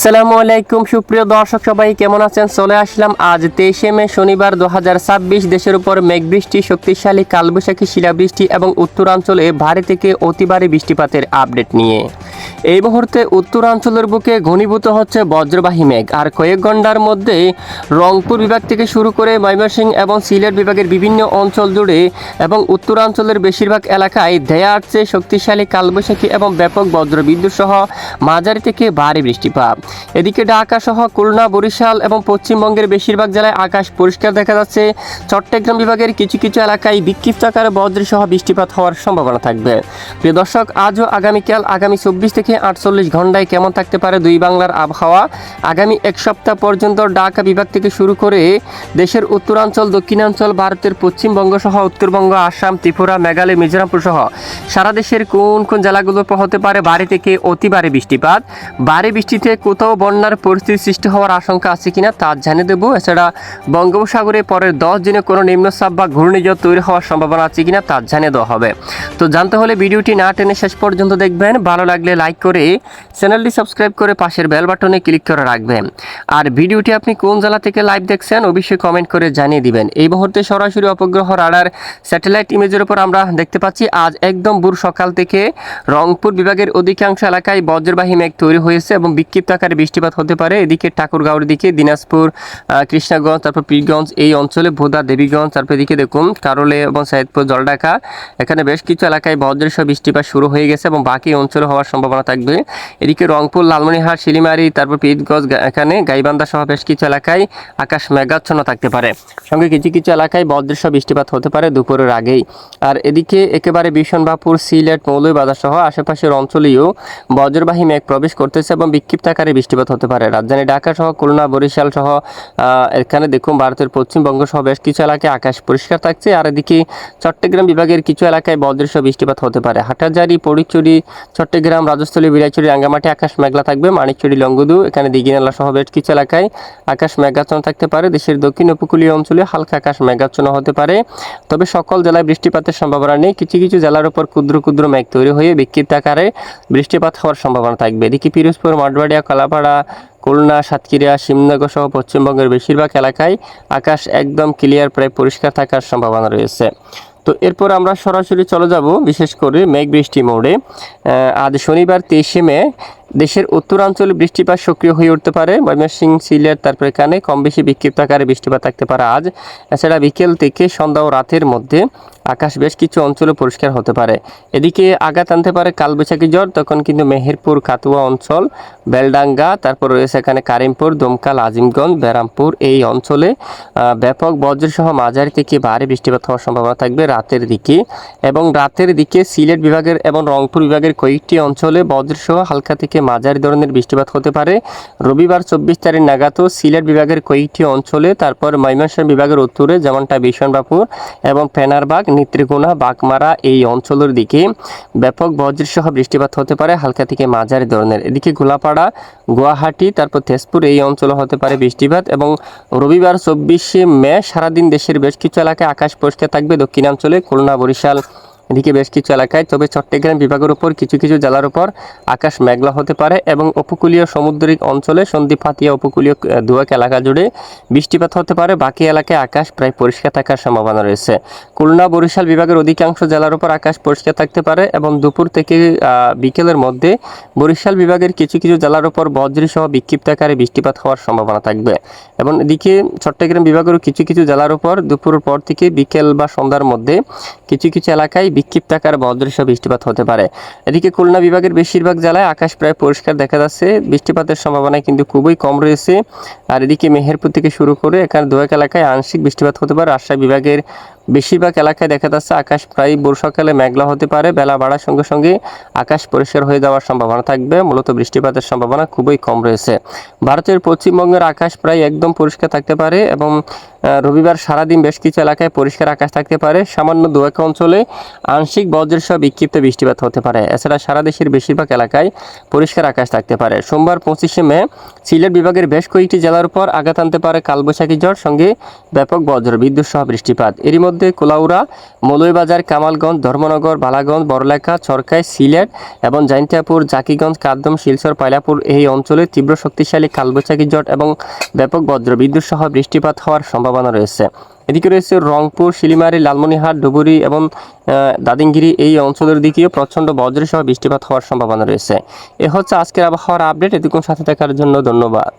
আসসালামু আলাইকুম সুপ্রিয় দর্শক সবাই কেমন আছেন। চলে আসলাম আজ 23শে মে শনিবার 2026 দেশের উপর মেঘবৃষ্টি, শক্তিশালী কালবৈশাখী, শিলাবৃষ্টি এবং উত্তরাঞ্চলে ভারী থেকে অতি ভারী বৃষ্টিপাতের আপডেট নিয়ে। এই মুহূর্তে উত্তরাঞ্চলের বুকে ঘনীভূত হচ্ছে বজ্রবাহী মেঘ। আর কয়েক ঘন্টার মধ্যে রংপুর বিভাগ থেকে শুরু করে ময়মনসিংহ এবং সিলেট বিভাগের বিভিন্ন অঞ্চল জুড়ে এবং উত্তরাঞ্চলের বেশিরভাগ এলাকায় ধেয়ে আসছে শক্তিশালী কালবৈশাখী এবং ব্যাপক বজ্রবিদ্যুৎ সহ মাঝারি থেকে ভারী বৃষ্টিপাত। এদিকে ঢাকা সহ খুলনা, বরিশাল এবং পশ্চিমবঙ্গের বেশিরভাগ জেলায় আকাশ পরিষ্কার দেখা যাচ্ছে। চট্টগ্রাম বিভাগের কিছু কিছু এলাকায় বিক্ষিপ্ত আকারে বজ্রসহ বৃষ্টিপাত হওয়ার সম্ভাবনা থাকবে। প্রিয় দর্শক, আজও আগামীকাল আগামী 24 থেকে 48 ঘন্টায় কেমন থাকতে পারে দুই বাংলার আবহাওয়া। আগামী এক সপ্তাহ পর্যন্ত ঢাকা বিভাগ থেকে শুরু করে দেশের উত্তরাঞ্চল, দক্ষিণাঞ্চল, ভারতের পশ্চিমবঙ্গ সহ উত্তরবঙ্গ, আসাম, ত্রিপুরা, মেঘালয়, মিজোরামপুর সহ সারা দেশের কোন কোন জেলাগুলোতে হতে পারে ভারী থেকে অতি ভারী বৃষ্টিপাত। ভারী বৃষ্টিতে কোথাও বন্যার পরিস্থিতি সৃষ্টি হওয়ার আশঙ্কা আছে কিনা তা জানিয়ে দেবো। এছাড়া বঙ্গোপসাগরে পরের 10 দিনে কোনো নিম্নচাপ বা ঘূর্ণিঝড় তৈরি হওয়ার সম্ভাবনা আছে কিনা তা জানিয়ে দেওয়া হবে। তো জানতে হলে ভিডিওটি না টেনে শেষ পর্যন্ত দেখবেন। ভালো লাগলে লাইক করে চ্যানেলটি সাবস্ক্রাইব করে পাশের বেল বাটনে ক্লিক করে রাখবেন। আর ভিডিওটি আপনি কোন জেলা থেকে লাইভ দেখছেন অবশ্যই কমেন্ট করে জানিয়ে দিবেন। এই মুহূর্তে সরাসরি উপগ্রহ রাডার স্যাটেলাইট ইমেজের উপর আমরা দেখতে পাচ্ছি আজ একদম ভোর সকাল থেকে রংপুর বিভাগের অধিকাংশ এলাকায় বজ্রবাহী মেঘ তৈরি হয়েছে এবং বিক্ষিপ্ত আকারে বৃষ্টিপাত হতে পারে। এদিকে ঠাকুরগাঁওয়ের দিকে দিনাজপুর, কৃষ্ণাগঞ্জ, তারপর পীরগঞ্জ এই অঞ্চলে, ভোদা, দেবীগঞ্জ, তারপর এদিকে দেখুন কারলে এবং সাইদপুর, জলঢাকা এখানে বেশ কিছু এলাকায় বজ্রসহ বৃষ্টিপাত শুরু হয়ে গেছে এবং বাকি অঞ্চলে হওয়ার সম্ভাবনা থাকবে। এদিকে রংপুর, লালমনিরহাট, শিলিমারি, তারপর পীরগঞ্জ এখানে গাইবান্ধা সহ বেশ কিছু এলাকায় আকাশ মেঘাচ্ছন্ন থাকতে পারে। সঙ্গে কিছু কিছু এলাকায় বজ্রসহ বৃষ্টিপাত হতে পারে দুপুরের আগেই। আর এদিকে একেবারে বিশনবাপুর, সিলেট, মৌলভীবাজার সহ আশেপাশের অঞ্চলেও বজ্রবাহী মেঘ প্রবেশ করতেছে এবং বিক্ষিপ্ত আকারে বৃষ্টিপাত হতে পারে। রাজধানী ঢাকা সহ খুলনা, বরিশাল সহ এখানে দেখুন ভারতের পশ্চিমবঙ্গ সহ বেশ কিছু এলাকায় আকাশ পরিষ্কার থাকছে। আর এদিকে চট্টগ্রাম বিভাগের কিছু এলাকায় বজ্রসহ বৃষ্টিপাত হতে পারে। হাটহাজারী, ফটিকছড়ি, চট্টগ্রাম, রাজস্থলী, বিলাইছড়ি, রাঙ্গামাটি আকাশ মেঘলা থাকবে। মানিকছড়ি, লংগদু এখানে দিঘিনালা সহ বেশ কিছু এলাকায় আকাশ মেঘাচ্ছন্ন থাকতে পারে। দেশের দক্ষিণ উপকূলীয় অঞ্চলে হালকা আকাশ মেঘাচ্ছন্ন হতে পারে, তবে সকল জেলায় বৃষ্টিপাতের সম্ভাবনা নেই। কিছু কিছু জেলার উপর ক্ষুদ্র ক্ষুদ্র মেঘ তৈরি হয়ে বিক্ষিপ্ত আকারে বৃষ্টিপাত হওয়ার সম্ভাবনা থাকবে। এদিকে পিরোজপুর, মঠবাড়িয়া, কলাপাড়া, খুলনা, সাতক্ষীরা, শিবনগর সহ পশ্চিমবঙ্গের বেশিরভাগ এলাকায় আকাশ একদম ক্লিয়ার, প্রায় পরিষ্কার থাকার সম্ভাবনা রয়েছে। তো এরপর আমরা সরাসরি চলে যাব বিশেষ করে মেঘ বৃষ্টি মোড়ে। আজ শনিবার 23শে মে দেশের উত্তরাঞ্চলে বৃষ্টিপাত সক্রিয় হয়ে উঠতে পারে। ময়মনসিংহ, সিলেট, তারপর এখানে কম বেশি বিক্ষিপ্ত আকারে বৃষ্টিপাত থাকতে পারে আজ। এছাড়া বিকেল থেকে সন্ধ্যা ও রাতের মধ্যে আকাশ বেশ কিছু অঞ্চলে পরিষ্কার হতে পারে। এদিকে আঘাত আনতে পারে কালবৈশাখী ঝড়, তখন কিন্তু মেহেরপুর, কাতুয়া অঞ্চল, বেলডাঙ্গা, তারপর রয়েছে এখানে কারিমপুর, দমকাল, আজিমগঞ্জ, বেরামপুর এই অঞ্চলে ব্যাপক বজ্রসহ মাঝারি থেকে ভারী বৃষ্টিপাত হওয়ার সম্ভাবনা থাকবে রাতের দিকে। এবং রাতের দিকে সিলেট বিভাগের এবং রংপুর বিভাগের কয়েকটি অঞ্চলে বজ্রসহ হালকা থেকে মাঝারি ধরনের বৃষ্টিপাত হতে পারে। রবিবার 24 তারিখ নাগাদও সিলেট বিভাগের কয়েকটি অঞ্চলে, তারপর ময়মনসিংহ বিভাগের উত্তরে যেমনটা বিশনবাপুর এবং ফেনারবাগ, নেত্রকোনা, বাগমারা এই অঞ্চলের দিকে ব্যাপক বজ্রসহ বৃষ্টিপাত হতে পারে হালকা থেকে মাঝারি ধরনের। এদিকে গোলাপাড়া, গুয়াহাটি, তারপর তেজপুর এই অঞ্চলে হতে পারে বৃষ্টিপাত। এবং রবিবার 24শে মে সারাদিন দেশের বেশ কিছু এলাকায় আকাশ পরিষ্কার থাকবে দক্ষিণাঞ্চলে, খুলনা, বরিশাল এদিকে বেশ কিছু এলাকায়। তবে চট্টগ্রাম বিভাগের উপর কিছু কিছু জেলার উপর আকাশ মেঘলা হতে পারে এবং উপকূলীয় সামুদ্রিক অঞ্চলে সন্দ্বীপ, হাতিয়া উপকূলীয় দুয়েক এলাকা জুড়ে বৃষ্টিপাত হতে পারে। বাকি এলাকায় আকাশ প্রায় পরিষ্কার থাকার সম্ভাবনা রয়েছে। খুলনা, বরিশাল বিভাগের অধিকাংশ জেলার উপর আকাশ পরিষ্কার থাকতে পারে এবং দুপুর থেকে বিকেলের মধ্যে বরিশাল বিভাগের কিছু কিছু জেলার উপর বজ্রসহ বিক্ষিপ্ত আকারে বৃষ্টিপাত হওয়ার সম্ভাবনা থাকবে। এবং এদিকে চট্টগ্রাম বিভাগের কিছু কিছু জেলার উপর দুপুরের পর থেকে বিকেল বা সন্ধ্যার মধ্যে কিছু কিছু এলাকায় বিক্ষিপ্ত আকারে বজ্রসহ বৃষ্টিপাত হতে পারে। এদিকে খুলনা বিভাগের বেশিরভাগ জেলায় আকাশ প্রায় পরিষ্কার দেখা যাচ্ছে, বৃষ্টিপাতের সম্ভাবনা কিন্তু খুবই কম রয়েছে। আর এদিকে মেহেরপুর থেকে শুরু করে এখানে দুয়েক এলাকায় আংশিক বৃষ্টিপাত হতে পারে। রাজশাহী বিভাগের বেশিরভাগ এলাকায় দেখা যাচ্ছে আকাশ প্রায় ভোর সকালে মেঘলা হতে পারে, বেলা বাড়ার সঙ্গে সঙ্গে আকাশ পরিষ্কার হয়ে যাওয়ার সম্ভাবনা থাকবে। মূলত বৃষ্টিপাতের সম্ভাবনা খুবই কম রয়েছে। ভারতের পশ্চিমবঙ্গের আকাশ প্রায় একদম পরিষ্কার থাকতে পারে এবং রবিবার সারাদিন বেশ কিছু এলাকায় পরিষ্কার আকাশ থাকতে পারে। সামান্য দুয়েক অঞ্চলে আংশিক বজ্রসহ বিক্ষিপ্ত বৃষ্টিপাত হতে পারে। এছাড়া সারা দেশের বেশিরভাগ এলাকায় পরিষ্কার আকাশ থাকতে পারে। সোমবার 25শে মে সিলেট বিভাগের বেশ কয়েকটি জেলার উপর আঘাত আনতে পারে কালবৈশাখী ঝড়, সঙ্গে ব্যাপক বজ্র বিদ্যুৎ সহ বৃষ্টিপাত। এরই মধ্যে মধ্যে কুলাউড়া, মৌলভীবাজার, কামালগঞ্জ, ধর্মনগর, বালাগঞ্জ, বড়লেখা, চরকাই, সিলেট এবং জাইন্তাপুর, জাকিগঞ্জ, কাদম, শিলচর, পাইলাপুর এই অঞ্চলে তীব্র শক্তিশালী কালবৈশাখী ঝড় এবং ব্যাপক বজ্রবিদ্যুৎ সহ বৃষ্টিপাত হওয়ার সম্ভাবনা রয়েছে। এদিকে রয়েছে রংপুর, শিলিমারি, লালমনিরহাট, ডুবুরি এবং দাদিঙ্গিরি এই অঞ্চলের দিকেও প্রচণ্ড বজ্রসহ বৃষ্টিপাত হওয়ার সম্ভাবনা রয়েছে। এ হচ্ছে আজকের আবহাওয়ার আপডেট। এতক্ষণ সাথে থাকার জন্য ধন্যবাদ।